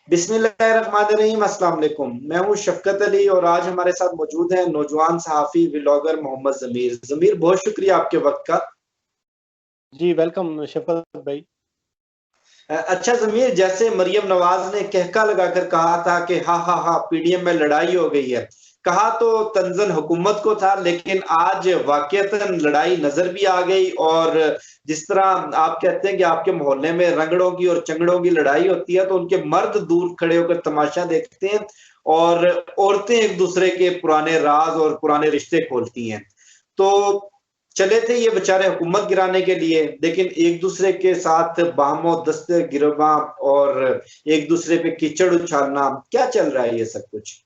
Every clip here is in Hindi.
बिस्मिल्लाहिर्रहमानिर्रहीम। अस्सलाम वालेकुम। मैं हूँ शफकत अली और आज हमारे साथ मौजूद हैं नौजवान सहाफ़ी व्लॉगर मोहम्मद ज़मीर। ज़मीर, बहुत शुक्रिया आपके वक्त का। जी वेलकम शफकत भाई। अच्छा ज़मीर, जैसे मरियम नवाज ने कहका लगाकर कहा था कि हा हा हा पीडीएम में लड़ाई हो गई है, कहा तो तंजन हुकूमत को था, लेकिन आज वाकईतन लड़ाई नजर भी आ गई। और जिस तरह आप कहते हैं कि आपके मोहल्ले में रंगड़ों की और चंगड़ों की लड़ाई होती है, तो उनके मर्द दूर खड़े होकर तमाशा देखते हैं और औरतें एक दूसरे के पुराने राज और पुराने रिश्ते खोलती हैं। तो चले थे ये बेचारे हुकूमत गिराने के लिए, लेकिन एक दूसरे के साथ बाहों दस्ते गिरवा और एक दूसरे पे कीचड़ उछालना, क्या चल रहा है ये सब कुछ?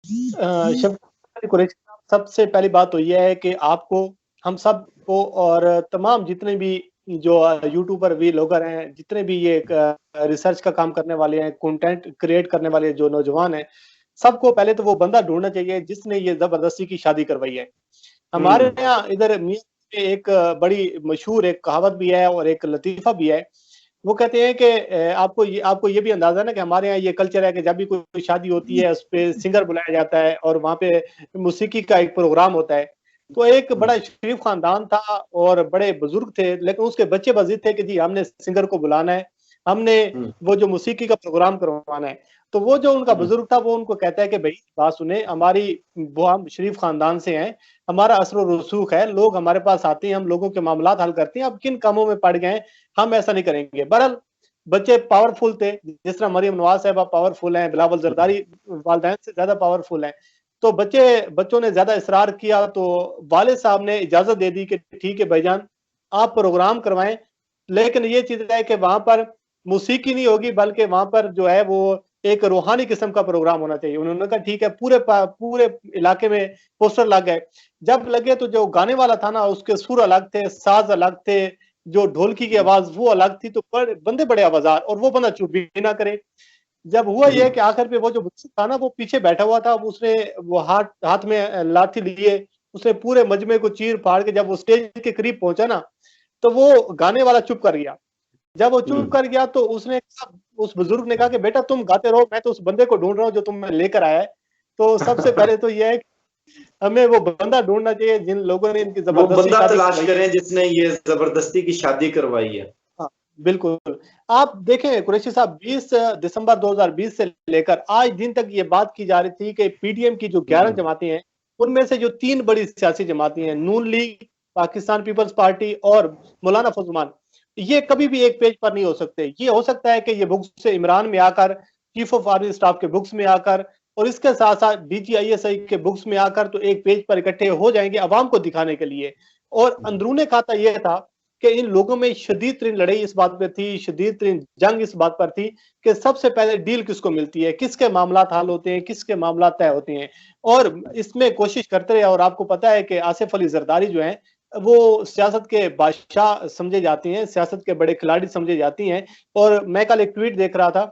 शफकत अली कुरैशी साहब, सबसे पहली बात तो यह है कि आपको, हम सब को और तमाम जितने भी जो यूट्यूबर व्लॉगर हैं, जितने भी ये रिसर्च का काम करने वाले हैं, कंटेंट क्रिएट करने वाले जो नौजवान हैं, सबको पहले तो वो बंदा ढूंढना चाहिए जिसने ये जबरदस्ती की शादी करवाई है। हमारे हम्म। यहाँ इधर मियां में एक बड़ी मशहूर एक कहावत भी है और एक लतीफा भी है। वो कहते हैं कि आपको ये भी अंदाजा है ना कि हमारे यहाँ ये कल्चर है कि जब भी कोई शादी होती है उस पे सिंगर बुलाया जाता है और वहाँ पे मौसीकी का एक प्रोग्राम होता है। तो एक बड़ा शरीफ खानदान था और बड़े बुजुर्ग थे, लेकिन उसके बच्चे बस जिद थे कि जी हमने सिंगर को बुलाना है, हमने हम्म। वो जो मौसीकी का प्रोग्राम करवाना है। तो वो जो उनका हम्म। बुजुर्ग था वो उनको कहता है कि भाई बात सुने, हमारी वो हम शरीफ खानदान से हैं, हमारा असर रसूख है, लोग हमारे पास आते हैं, हम लोगों के मामलात हल करते हैं, अब किन कामों में पड़ गए हैं, हम ऐसा नहीं करेंगे। बहरहाल बच्चे पावरफुल थे, जिस तरह मरियम नवाज साहब पावरफुल हैं, बिलावल जरदारी वालदैन से ज्यादा पावरफुल हैं। तो बच्चों ने ज्यादा इसरार किया तो वालिद साहब ने इजाजत दे दी कि ठीक है भाईजान, आप प्रोग्राम करवाएं, लेकिन ये चीज है कि वहां पर मौसीकी नहीं होगी, बल्कि वहां पर जो है वो एक रूहानी किस्म का प्रोग्राम होना चाहिए। उन्होंने कहा ठीक है। पूरे इलाके में पोस्टर लग गए। जब लगे तो जो गाने वाला था ना, उसके सुर अलग थे, साज अलग थे, जो ढोलकी की आवाज वो अलग थी, तो बंदे बड़े आवाजार, और वो बंदा चुप भी ना करे। जब हुआ यह कि आखिर पे वो जो बच्चा था ना, वो पीछे बैठा हुआ था, उसने वो हाथ हाथ में लाठी लिए, उसने पूरे मजमे को चीर फाड़ के जब वो स्टेज के करीब पहुंचा ना, तो वो गाने वाला चुप कर गया। जब वो चुप हम्म। कर गया तो उस बुजुर्ग ने कहा कि बेटा तुम गाते रहो, मैं तो उस बंदे को ढूंढ रहा हूँ जो तुम लेकर आया है। तो सबसे पहले तो यह है कि हमें वो बंदा ढूंढना चाहिए जिन लोगों ने इनकी वो जबरदस्ती बंदा शादी तलाश करवाई है। करें जिसने ये जबरदस्ती की शादी करवाई है। हाँ, बिल्कुल। आप देखें कुरैशी साहब, 20 दिसंबर 2020 से लेकर आज दिन तक ये बात की जा रही थी कि पीडीएम की जो 11 हम्म। जमातें हैं, उनमें से जो 3 बड़ी सियासी जमातें हैं, नून लीग, पाकिस्तान पीपल्स पार्टी और मौलाना फजल, ये कभी भी एक पेज पर नहीं हो सकते। ये हो सकता है कि ये बुक्स से इमरान में आकर, चीफ ऑफ आर्मी स्टाफ के बुक्स में आकर, और इसके साथ साथ डीजीआईएसआई के बुक्स में आकर तो एक पेज पर इकट्ठे हो जाएंगे अवाम को दिखाने के लिए। और अंदरूने खाता यह था कि इन लोगों में शदीद तरीन लड़ाई इस बात पर थी, शदीद तरीन जंग इस बात पर थी कि सबसे पहले डील किसको मिलती है, किसके मामला हल होते हैं, किसके मामला तय होते हैं। और इसमें कोशिश करते रहे। और आपको पता है कि आसिफ अली जरदारी जो है, वो सियासत के बादशाह समझे जाती हैं, सियासत के बड़े खिलाड़ी समझे जाती हैं। और मैं कल एक ट्वीट देख रहा था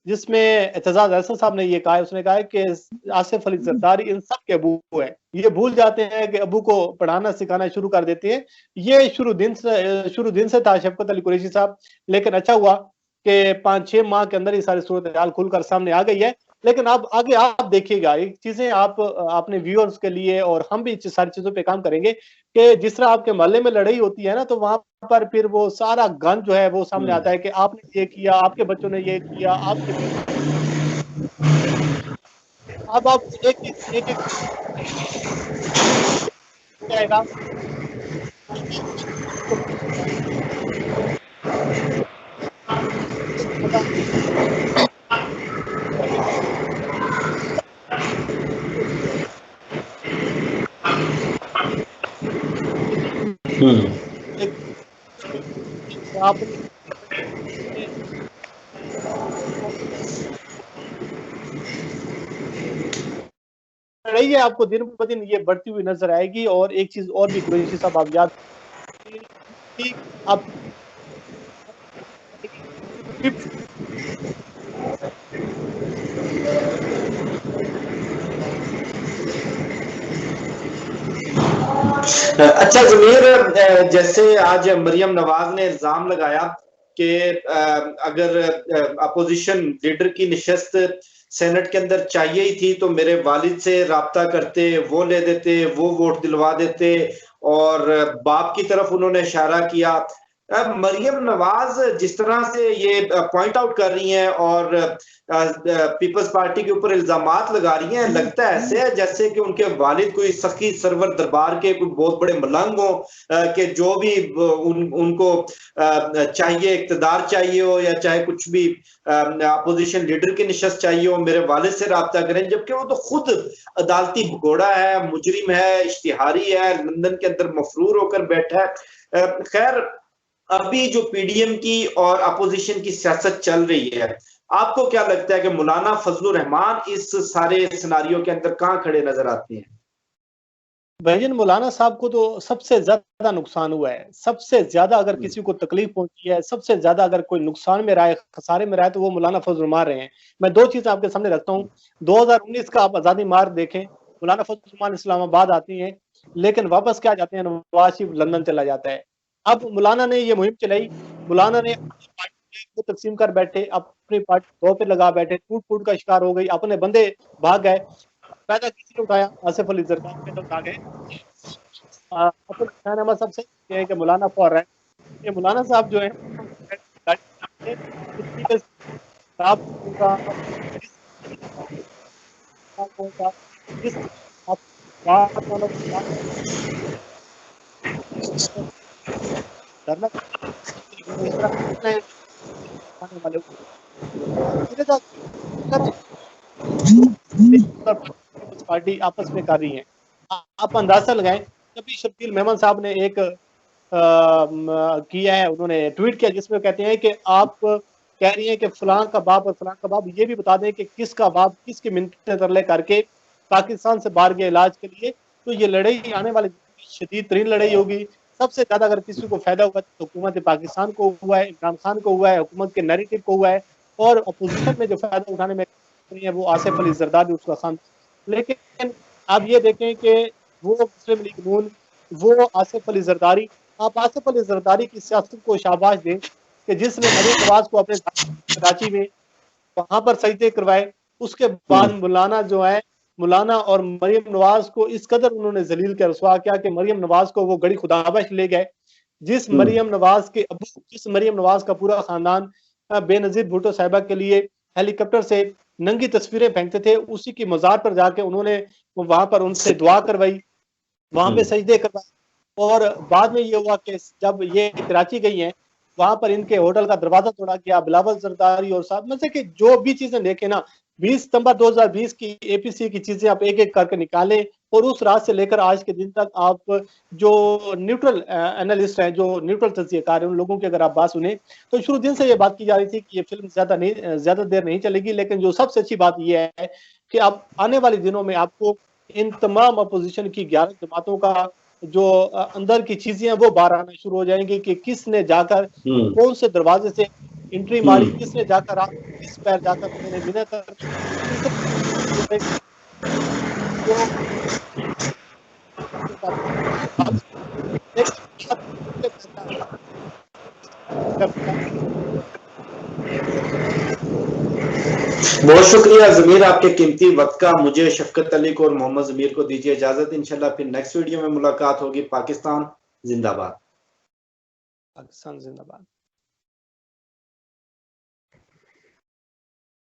जिसमें एतजाज अहसन साहब ने ये कहा है, उसने कहा है कि आसिफ अली जरदारी इन सब के अबू है। ये भूल जाते हैं कि अबू को पढ़ाना सिखाना शुरू कर देते हैं। ये शुरू दिन से था शफकत अली कुरैशी साहब। लेकिन अच्छा हुआ कि 5-6 माह के अंदर ये सारी सूरत हाल खुलकर सामने आ गई है। लेकिन अब आगे आप देखिएगा, एक चीजें आप अपने व्यूअर्स के लिए, और हम भी सारी चीजों पे काम करेंगे कि जिस तरह आपके मोहल्ले में लड़ाई होती है ना, तो वहां पर फिर वो सारा गन जो है वो सामने आता है कि आपने ये किया, आपके बच्चों ने ये किया, आपके अब आप एक जाएगा। आपने लड़ाई है, आपको दिन ब दिन ये बढ़ती हुई नजर आएगी। और एक चीज और भी कुरैशी साहब आप याद कि आप अच्छा जमीर, जैसे आज मरियम नवाज ने इल्जाम लगाया कि अगर अपोजिशन लीडर की निशस्त सेनेट के अंदर चाहिए ही थी तो मेरे वालिद से राब्ता करते, वो ले देते, वो वोट दिलवा देते, और बाप की तरफ उन्होंने इशारा किया। मरियम नवाज जिस तरह से ये पॉइंट आउट कर रही हैं और पीपल्स पार्टी के ऊपर इल्जामात लगा रही हैं, लगता है ऐसे है जैसे कि उनके वालिद कोई सखी सरवर दरबार के कोई बहुत बड़े मलंग हो, कि जो भी उनको चाहिए, इक्तदार चाहिए हो या चाहे कुछ भी अपोजिशन लीडर की निशस्त चाहिए हो, मेरे वालिद से राब्ता करें, जबकि वो तो खुद अदालती भगोड़ा है, मुजरिम है, इश्तिहारी है, लंदन के अंदर मफरूर होकर बैठा है। खैर, अभी जो पीडीएम की और अपोजिशन की सियासत चल रही है, आपको क्या लगता है कि मौलाना फजलुर रहमान इस सारे सिनारियो के अंदर कहां खड़े नजर आते हैं? भाईजान, मौलाना साहब को तो सबसे ज्यादा नुकसान हुआ है। सबसे ज्यादा अगर किसी को तकलीफ पहुंची है, सबसे ज्यादा अगर कोई नुकसान में रहा है, खसारे में रहा है, तो वो मौलाना फजलुर रहमान रहे हैं। मैं दो चीज आपके सामने रखता हूँ। 2019 का आप आजादी मार्च देखें, मौलाना फजलुर रहमान इस्लामाबाद आती हैं, लेकिन वापस क्या जाते हैं, नवाज शरीफ लंदन चला जाता है। अब मौलाना ने ये मुहिम चलाई, मौलाना ने पार्टी को तकसीम कर बैठे, अपनी पार्टी दो पे लगा बैठे, टूट फूट का शिकार हो गई, अपने बंदे भाग गए। पैदा किसी ने उठाया, आसिफ अली जरदारी पे तो आ गए। अब्दुल हसन अहमद साहब से कहे कि मौलाना फौर है, ये मौलाना साहब जो है पार्टी आपस में कर रही है। आप अंदाजा लगाएं, कभी शब्बीर मेमन साहब ने एक किया है, उन्होंने ट्वीट किया जिसमें कहते हैं कि आप कह रही हैं कि फलां का बाप और फलां का बाप, ये भी बता दें कि किसका बाप किसकी मिन्नतें तरले करके पाकिस्तान से बाहर गया इलाज के लिए। तो ये लड़ाई आने वाली शदीद तरीन लड़ाई होगी। सबसे ज्यादा अगर किसी को फायदा हुआ तो हुकूमत पाकिस्तान को हुआ है, इमरान खान को हुआ है, हुकूमत के नैरेटिव को हुआ है, और अपोजिशन में जो फायदा उठाने में है वो आसिफ अली जरदारी, उसका खान। लेकिन आप ये देखें कि वो मुस्लिम लीग नून, वो आसिफ अली जरदारी, आप आसिफ अली जरदारी की सियासत को शाबाश दें कि जिसने मरीम नवाज को अपने कराची में वहां पर सजदे करवाए। उसके बाद मौलाना जो है, मौलाना और मरीम नवाज को इस कदर उन्होंने जलील के रसवा किया कि मरीम नवाज को वो गड़ी खुदाबश ले गए। जिस मरीम नवाज के अबू, जिस मरीम नवाज का पूरा खानदान बेनजीर भुट्टो साहिबा के लिए हेलीकॉप्टर से नंगी तस्वीरें फेंकते थे, उसी की मजार पर जाके उन्होंने वहां पर उनसे दुआ करवाई, वहां पे सजदे करवाए। और बाद में ये हुआ कि जब ये कराची गई हैं, वहां पर इनके होटल का दरवाजा तोड़ा गया, बिलावल जरदारी और साहब, मतलब कि जो भी चीजें देखे ना, 20 सितंबर 2020 की एपीसी की चीजें आप एक एक करके निकालें, और उस रात से लेकर आज के दिन तक आप जो न्यूट्रल एनालिस्ट हैं, जो न्यूट्रल तज्जियाकार हैं, उन लोगों की अगर आप बात सुने तो शुरू दिन से ये बात की जा रही थी कि ये फिल्म ज्यादा देर नहीं चलेगी। लेकिन जो सबसे अच्छी बात यह है कि अब आने वाले दिनों में आपको इन तमाम अपोजिशन की 11 जमातों का जो अंदर की चीजें हैं वो बाहर आना शुरू हो जाएंगी कि किसने जाकर कौन से दरवाजे से एंट्री मारी, किसने जाकर आप किस पैर जाकर मैंने मिन्नत बहुत शुक्रिया ज़मीर आपके कीमती वक्त का। मुझे, शफकत अली को और मोहम्मद ज़मीर को दीजिए इजाजत। इंशाल्लाह फिर नेक्स्ट वीडियो में मुलाकात होगी। पाकिस्तान जिंदाबाद। पाकिस्तान जिंदाबाद।